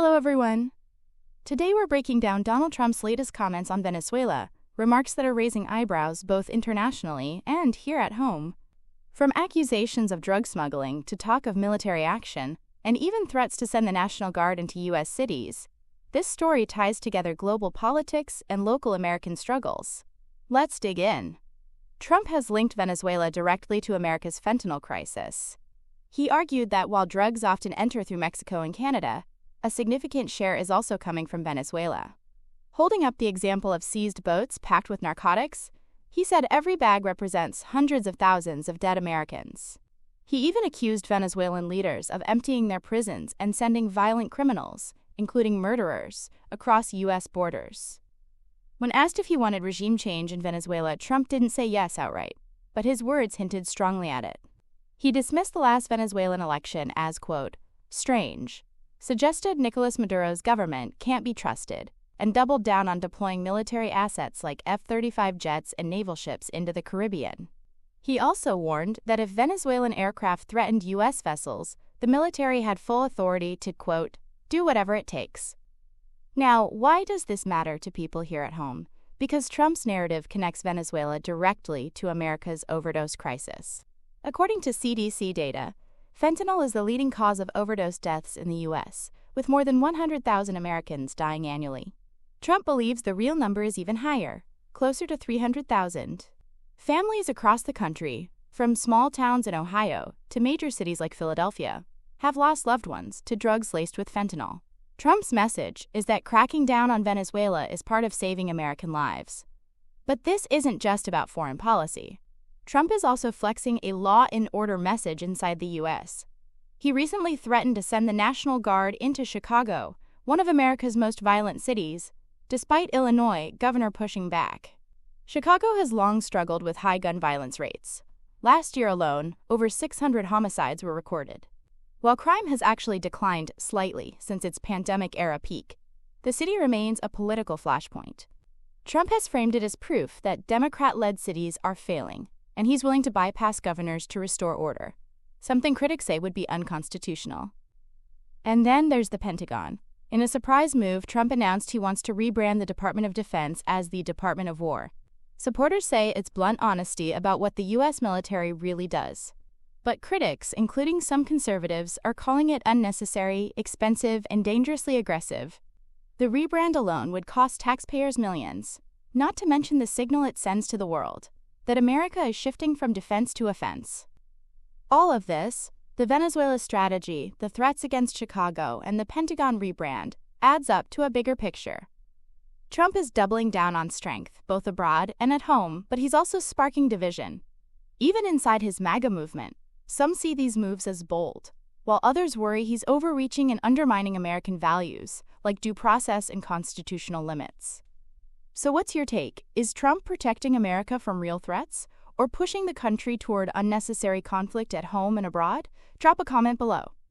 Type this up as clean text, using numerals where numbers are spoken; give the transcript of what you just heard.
Hello everyone! Today we're breaking down Donald Trump's latest comments on Venezuela, remarks that are raising eyebrows both internationally and here at home. From accusations of drug smuggling to talk of military action, and even threats to send the National Guard into U.S. cities, this story ties together global politics and local American struggles. Let's dig in. Trump has linked Venezuela directly to America's fentanyl crisis. He argued that while drugs often enter through Mexico and Canada, a significant share is also coming from Venezuela. Holding up the example of seized boats packed with narcotics, he said every bag represents hundreds of thousands of dead Americans. He even accused Venezuelan leaders of emptying their prisons and sending violent criminals, including murderers, across U.S. borders. When asked if he wanted regime change in Venezuela, Trump didn't say yes outright, but his words hinted strongly at it. He dismissed the last Venezuelan election as, quote, strange, suggested Nicolas Maduro's government can't be trusted, and doubled down on deploying military assets like F-35 jets and naval ships into the Caribbean. He also warned that if Venezuelan aircraft threatened U.S. vessels, the military had full authority to, quote, do whatever it takes. Now, why does this matter to people here at home? Because Trump's narrative connects Venezuela directly to America's overdose crisis. According to CDC data, fentanyl is the leading cause of overdose deaths in the U.S., with more than 100,000 Americans dying annually. Trump believes the real number is even higher, closer to 300,000. Families across the country, from small towns in Ohio to major cities like Philadelphia, have lost loved ones to drugs laced with fentanyl. Trump's message is that cracking down on Venezuela is part of saving American lives. But this isn't just about foreign policy. Trump is also flexing a law and order message inside the U.S. He recently threatened to send the National Guard into Chicago, one of America's most violent cities, despite Illinois governor pushing back. Chicago has long struggled with high gun violence rates. Last year alone, over 600 homicides were recorded. While crime has actually declined slightly since its pandemic-era peak, the city remains a political flashpoint. Trump has framed it as proof that Democrat-led cities are failing, and he's willing to bypass governors to restore order, something critics say would be unconstitutional. And then there's the Pentagon. In a surprise move, Trump announced he wants to rebrand the Department of Defense as the Department of War. Supporters say it's blunt honesty about what the U.S. military really does. But critics, including some conservatives, are calling it unnecessary, expensive, and dangerously aggressive. The rebrand alone would cost taxpayers millions, not to mention the signal it sends to the world that America is shifting from defense to offense. All of this, the Venezuela strategy, the threats against Chicago, and the Pentagon rebrand, adds up to a bigger picture. Trump is doubling down on strength, both abroad and at home, but he's also sparking division. Even inside his MAGA movement, some see these moves as bold, while others worry he's overreaching and undermining American values, like due process and constitutional limits. So what's your take? Is Trump protecting America from real threats, or pushing the country toward unnecessary conflict at home and abroad? Drop a comment below.